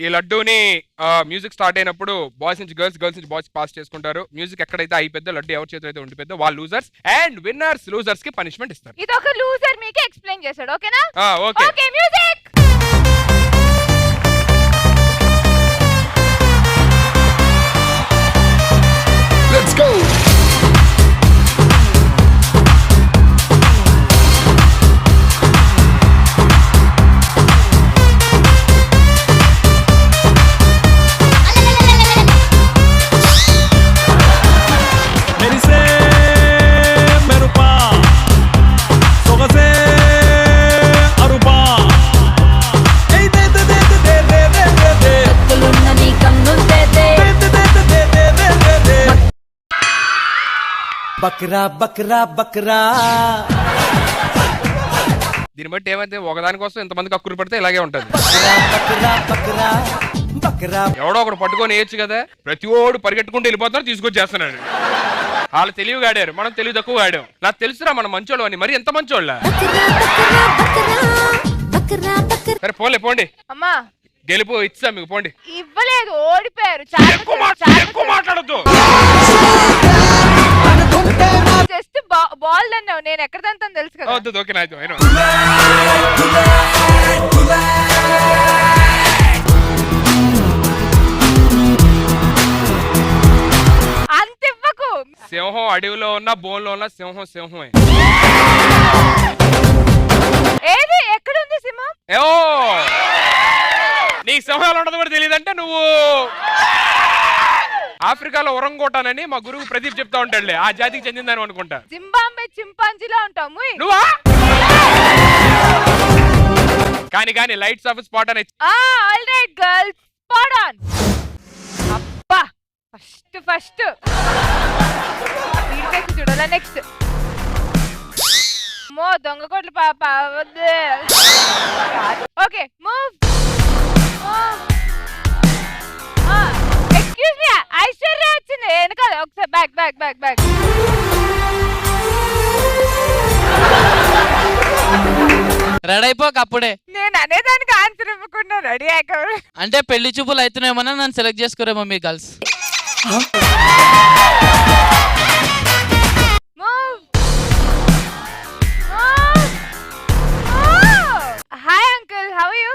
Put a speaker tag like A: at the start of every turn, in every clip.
A: ఈ లడ్డూని music start అయినప్పుడు బాయ్స్ నుంచి గర్ల్స్, గర్ల్స్ నుంచి బాయ్స్ పాస్ చేసుకుంటారు. మ్యూజిక్ ఎక్కడైతే అయిపోద్దో, లడ్డు ఎవరి చేతిలో అయితే ఉండిపోద్దో వాళ్ళు లూజర్స్, అండ్ విన్నర్స్ లూజర్స్ కి పనిష్మెంట్ ఇస్తారు.
B: ఇది ఒక లూజర్ మీకు ఎక్స్ప్లెయిన్ చేశాడు. ఓకేనా?
A: Okay.
B: Okay, music.
C: Let's go.
D: Bakra Bakra Bakra.
A: దీన్ని బట్టి ఏమైతే ఒకదాని కోసం ఇంతమంది కక్కురు పడితే ఇలాగే ఉంటది. ఎవడో ఒకడు పట్టుకొని వేయచ్చు కదా. ప్రతి ఓడు పరిగెట్టుకుంటూ వెళ్ళిపోతున్నారు, తీసుకొచ్చేస్తున్నాడు. వాళ్ళు తెలివిగా ఆడారు, మనం తెలివి తక్కువ ఆడాం. నాకు తెలుసురా మనం మంచోళ్ళు అని. మరి ఎంత మంచోళ్ళ. సరే పోలే పోండి.
B: అమ్మా
A: గెలుపు ఇచ్చా మీకు, పోండి.
B: ఇవ్వలేదు, ఓడిపోయారు.
A: ఎక్కువ మాట్లాడద్దు.
B: జస్ట్ బాల్ అన్నావు, నేను ఎక్కడ తంతాను తెలుసు కదా.
A: ఓకే నాయకు.
B: అంత ఇవ్వకు.
A: సింహం అడవిలో ఉన్న బోన్లో ఉన్న సింహం సింహమే.
B: ఏది ఎక్కడుంది సింహం?
A: నీకు సింహాలు ఉండదు కూడా తెలియదంటే నువ్వు ఆఫ్రికాలో ఉరంగోటానని మా గురువు ప్రదీప్ చెప్తా ఉంటాడులే, ఆ జాతికి చెందిందని అనుకుంటా.
B: జింబాంబే చింపాంజీలో ఉంటాము
A: నువ్వా? కానీ లైట్స్ ఆఫ్ స్పాట్ అని.
B: All right girls, spot on. అబ్బా ఫస్ట్ వీడికి చూడాలా. నెక్స్ట్ మో దొంగ కోట్లు పాప. Okay move. Excuse me, Aishwarya వచ్చింది వెనకాల. ఒకసారి బ్యాక్.
E: రెడీ అయిపోక అప్పుడే.
B: నేను అనేదానికి ఆన్సర్ ఇవ్వకుండా రెడీ అయ్యాక
E: అంటే పెళ్లి చూపులు అవుతున్నాయేమన్నా నన్ను సెలెక్ట్ చేసుకోరేమో మీ girls.
B: Hi uncle, how are you?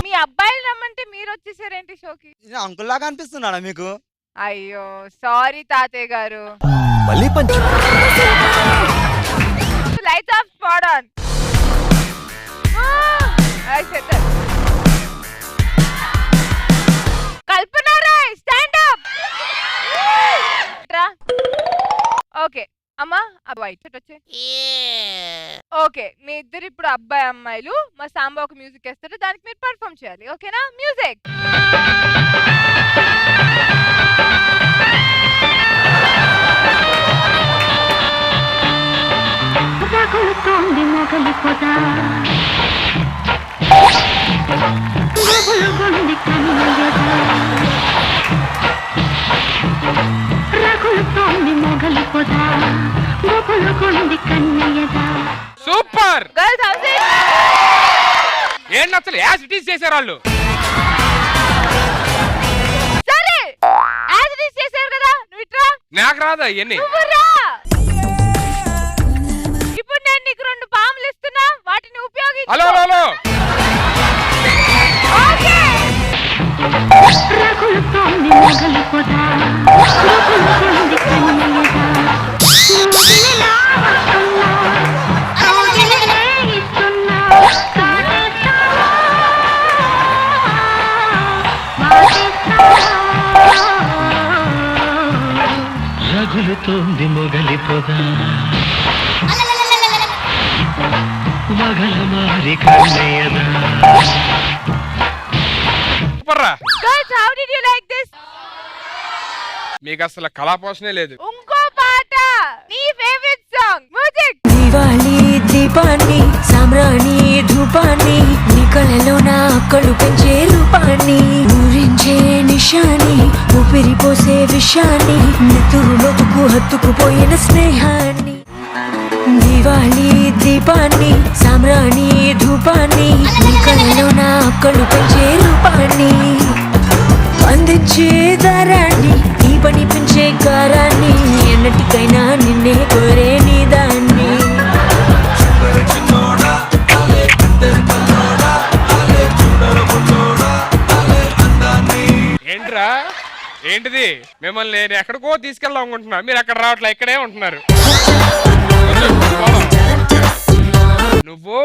B: మీ అబ్బాయిలు రమ్మంటే మీరు వచ్చేసారేంటి షోకి?
D: అంకుల్ లాగా అనిపిస్తున్నాడా మీకు?
B: అయ్యో సారీ తాతయ్య గారు.
C: మళ్ళీ పంచు.
B: Lights off, spot on. Kalpana Rai, stand up. Okay అమ్మా, వైట్ షర్ట్ వచ్చే. ఓకే మీ ఇద్దరు ఇప్పుడు అబ్బాయి అమ్మాయిలు. మా సాంబా ఒక మ్యూజిక్ వేస్తారు, దానికి మీరు పర్ఫామ్ చేయాలి. ఓకేనా? మ్యూజిక్.
A: సూపర్
B: గర్ల్స్ హౌస్
A: ఏంటి అసలు యాజ్ ఇట్ ఈస్ చేశారు వాళ్ళు.
B: సరే యాజ్ ఇట్ ఈస్ చేశారు కదా, నువ్వు ఇట్రా.
A: నాకు రాదా ఇవన్నీ?
B: ఇప్పుడు నేను నీకు 2 పాములు ఇస్తున్నా, వాటిని ఉపయోగించు.
A: Hello
B: okay.
F: రగులుతోంది మొగలి పొద, మగల మారి కన్నయ్యదా.
B: Girls, how did you like this?
A: మీకు అసలు కళాపోషణే లేదు.
B: ఇంకో పాట, నీ ఫేవరెట్ సాంగ్. మ్యూజిక్.
G: దివాళీ దీపాన్ని, సామ్రాణి ధూపాన్ని, నీ కళలో నా కళ్ళు పెంచే రూపాన్ని, ఊరించే నిశాని, ఊపిరి పోసే విషాన్ని, నెత్తురు లోతుకు హత్తుకుపోయిన స్నేహాన్ని. దివాలి దీపాన్ని సామ్రాణి ధూపాన్ని నీ కళ్ళలో నా కళ్ళు పెంచే రూపాన్ని అందించే దారాన్ని నీ పని పెంచే కారాన్ని ఎన్నటికైనా నిన్నే కోరే నీ దాన్ని
A: ఏంట్రా ఏంటిది మిమ్మల్ని నేను ఎక్కడికో తీసుకెళ్దాం అనుకుంటున్నా మీరు అక్కడ రావట్లే ఇక్కడే ఉంటున్నారు నువ్వు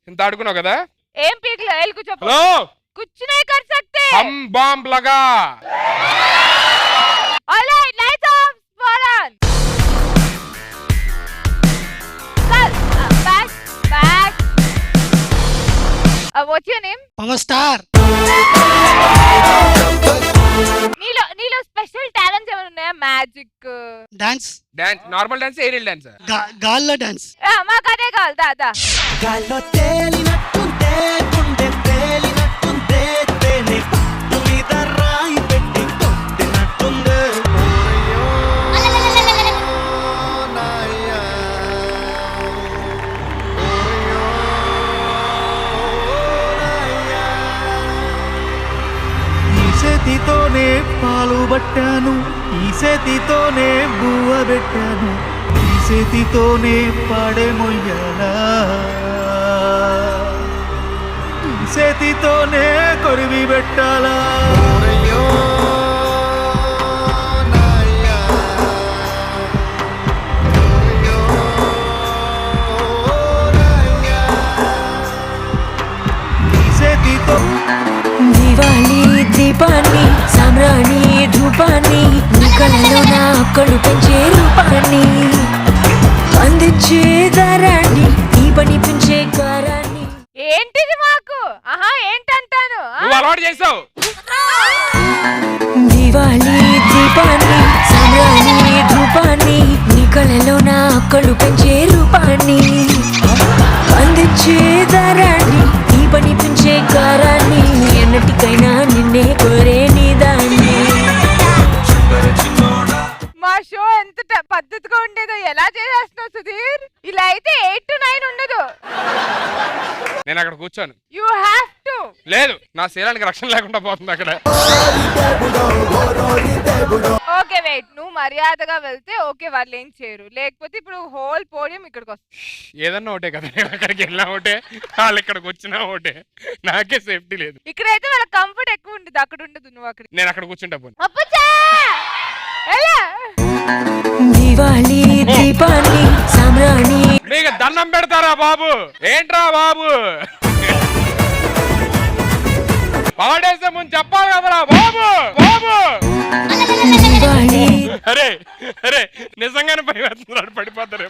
A: ఇంత ఆడుకున్నావు కదా
B: ఏం పీక్లో ఎల్ కూర్చో
A: హలో
B: कुछ नहीं कर सकते
A: हम बम लगा
B: ऑलराइट लाइट्स ऑफ फौरन चल back back what's your name
H: power star
B: నీలో స్పెషల్ టాలెంట్స్ ఏమైనా ఉన్నాయా magic
H: dance
A: dance normal dance aerial dance
H: గాల్లో డాన్స్
B: మాకు అదే కావాలి దా దా
D: గాల్లో తేలినట్టుంటే గుండె తేలినట్టుంటే తేనె పట్టు మీద రాయి పెట్టి కొట్టినట్టుందే
I: ఈ చేతితోనే పాలు పట్టాను ఈ చేతితోనే బువ్వ పెట్టాను ఈ చేతితోనే పాడే మొయ్యాలా ఈ చేతితోనే కొరివి పెట్టాలా ఈ చేతితో
G: దివాలి దీపాన్ని సామ్రాణి ధూపాన్ని నీ కళ్ళలో నా కళ్ళు పెంచే రూపాన్ని అందించే దారాన్ని నీ పని పెంచే కారాన్ని
B: ఏంటిది మాకు ఆహా ఏంటంటాను
A: నువ్వు అలవాటు చేసావు
G: దివాలి దీపాన్ని సామ్రాణి ధూపాన్ని నీ కళ్ళలో నా కళ్ళు పెంచే రూపాన్ని అందించే దారాన్ని నీ పని పెంచే కారాన్ని ఎన్నటికైనా నిన్నే కోరే నీ దాన్ని
B: మా షో ఎంత పద్ధతిగా ఉండేదో ఎలా చేసేస్తున్నావు సుధీర్ ఇలా అయితే 8 to 9 ఉండదు
A: నేను అక్కడ కూర్చోను
B: యు హావ్ టు
A: లేదు నా శరీరానికి రక్షణ లేకుండా పోతుంది అక్కడ
B: ఓకే వెయిట్ నువ్వు మర్యాదగా వెళ్తే ఓకే వాళ్ళు ఏం చేయరు లేకపోతే ఇప్పుడు హోల్ పోడియం ఇక్కడికి వస్తుంది
A: ఏదన్నా ఒకటే కదా నేను అక్కడికి వెళ్ళినా ఒకటే వాళ్ళు ఇక్కడికి వచ్చినా ఒకటే నాకే సేఫ్టీ లేదు
B: ఇక్కడైతే వాళ్ళ కంఫర్ట్ ఎక్కువ ఉంటుంది అక్కడ ఉండదు నువ్వు అక్కడ
A: నేను అక్కడ కూర్చుంటా పోను
B: అప్పుచా ఎలా
G: దివాలి దీపాన్ని సామ్రాణి
A: మీకు దండం పెడతారా బాబు ఏంట్రా బాబు పాడేసే ముందు చెప్పాలి కదరా బాబు బాబు
G: దివాలి
A: అరే అరే నిజంగానే పై వేస్తున్నాడు పడిపోతారు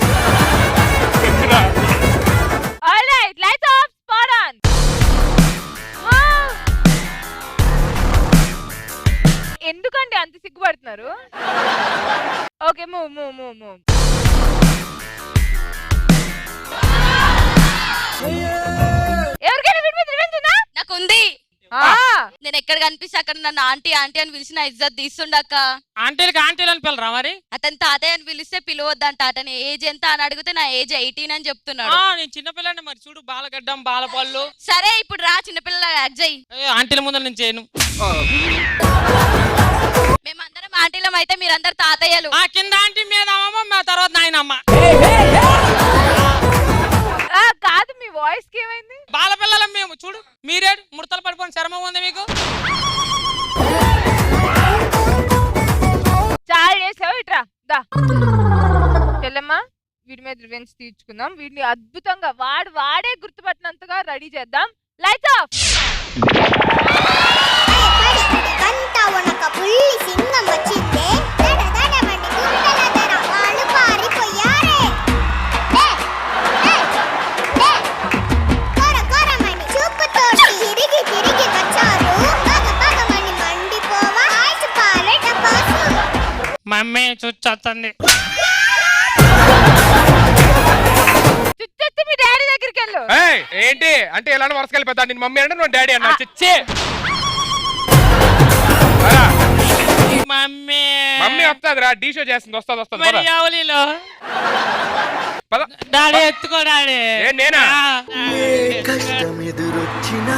B: alright lights off spot on ఎందుకండి అంత సిగ్గుపడుతున్నారు okay move move move move ఎవరికైనా వీడి మీద రివెంజ్ ఉందా
J: నాకుంది
B: ఆ,
J: నేను ఎక్కడ కనిపిస్తే అక్కడ నన్ను ఆంటీ ఆంటీ అని పిలిచి నా ఇజ్జత్ తీస్తుండక్క
E: ఆంటీలకి ఆంటీలు అని పిల్లరా మరి
J: అతను తాతయ్య అని పిలిస్తే పిలవద్దంట అతని ఏజ్ ఎంత అని అడిగితే నా ఏజ్ 18 అని చెప్తున్నాడు
E: నేను చిన్నపిల్లని మరి చూడు బాలగడ్డం బాలపళ్ళు
J: సరే ఇప్పుడు రా చిన్నపిల్లల యాక్ట్ చేయి
E: ఆంటీల ముందర నేను చేయను
J: మేమందరం ఆంటీలం అయితే మీరందరు తాతయ్యలు
E: ఆ కింద ఆంటీ మీద అమ్మమ్మ మా తర్వాత నాయనమ్మ
B: ఆ, కాదు మీ వాయిస్ కి ఏమైంది
E: బాలపిల్లలం మేము చూడు మీరే ముడతలు పడిపోయిన చర్మం ఉంది మీకు
B: చాలా చేసావు ఇట్రా దా చెల్లమ్మా వీడి మీద రివెంజ్ తీర్చుకుందాం వీడిని అద్భుతంగా వాడే గుర్తుపట్టినంతగా రెడీ చేద్దాం లైట్స్ ఆఫ్
E: మమ్మీ చూచొస్తుంది
B: చుట్టూ మీ డాడీ దగ్గరికి వెళ్ళు
A: ఏయ్, ఏంటి అంటే ఎలాంటి వరుస వెళ్ళిపోతా నేను మమ్మీ అంటే నువ్వు డాడీ అన్నా చిచ్చే
E: మమ్మీ
A: మమ్మీ వస్తుంది రా డీ షో చేస్తుంది వస్తుంది
E: మరి ఆవలిలో
A: పద.
E: డాడీ ఎత్తుకో డాడీ.
A: ఏ నేనా?
D: ఏ కష్టం ఎదురొచ్చినా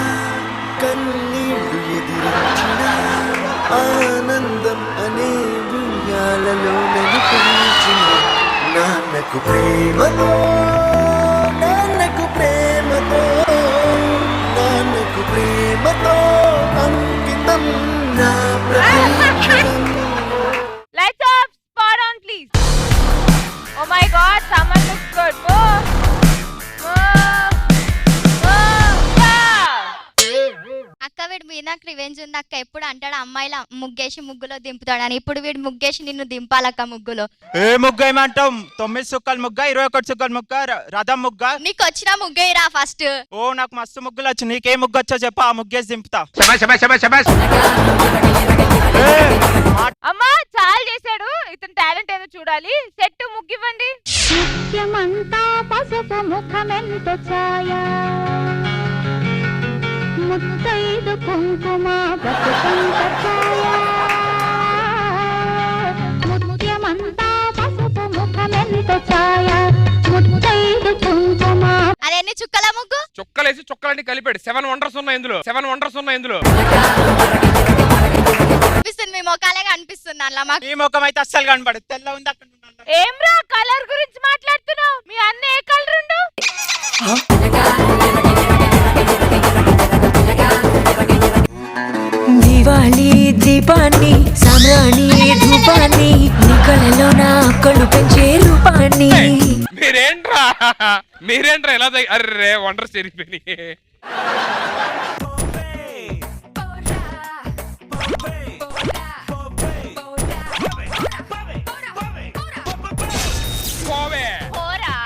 D: కన్నీళ్లు ఎదిరించినా ఆనందం అనే ఉయ్యాలలో నడిపించిన నాన్నకు ప్రేమతో నాన్నకు ప్రేమతో నాన్నకు ప్రేమతో అంకితం నా ప్రపంచం.
B: Lights off, spot on, please. Oh my God, someone looks good. Move, yeah.
J: అక్క వీడు మీద నాకు రివెంజ్ ఉంది అక్క. ఎప్పుడు అంటాడు అమ్మాయిల ముగ్గేసి ముగ్గులో దింపుతాడని. ఇప్పుడు వీడు ముగ్గేసి నిన్ను దింపాలక్క ముగ్గులో.
I: ఏ ముగ్గ ఏమంటాం? 9 సుక్కల ముగ్గ, 21 సుక్కల ముగ్గ, రథం ముగ్గ.
J: నీకు వచ్చిన ముగ్గేరా ఫస్ట్.
I: ఓ నాకు మస్తు ముగ్గులు వచ్చు. నీకే ముగ్గు వచ్చో చెప్పు, ఆ ముగ్గేసి దింపుతా.
B: అమ్మా చాలా చేశాడు, ఇతని టాలెంట్ ఏదో చూడాలి. సెట్ ముగ్గివ్వండి.
G: ముఖ్యమంతా పసుపు ముఖమెంత ఛాయ ముత్తైదు కుంకుమ బతుకంత ఛాయ ముఖ్యమంతా పసుపు ముఖమెంత ఛాయ ముత్తైదు కుంకుమ.
J: అదేంటి చుక్కల ముగ్గు?
A: చుక్కలేసి చుక్కలన్నీ కలిపాడు. 7 వండర్స్ ఉన్నాయి ఇందులో. 7 వండర్స్ ఉన్నాయి ఇందులో.
J: అనిపిస్తుంది మీ మొఖాలే కనిపిస్తుంది అలా మాకు.
I: ఈ ముఖం అయితే అస్సలు కనబడు. తెల్ల ఉంది అక్కడ.
B: ఏమ్రా కలర్ గురించి మాట్లాడుతున్నావు? మీ అన్న ఏ కలర్ ఉండు?
G: దివాళీ దీపాన్ని సామ్రాణి ధూపాన్ని నీ కళలో నా కళ్ళు పెంచే రూపాన్ని.
A: మీరేంట్రా ఇలా అర్రే వండర్స్ జరిగిపోయినాయి.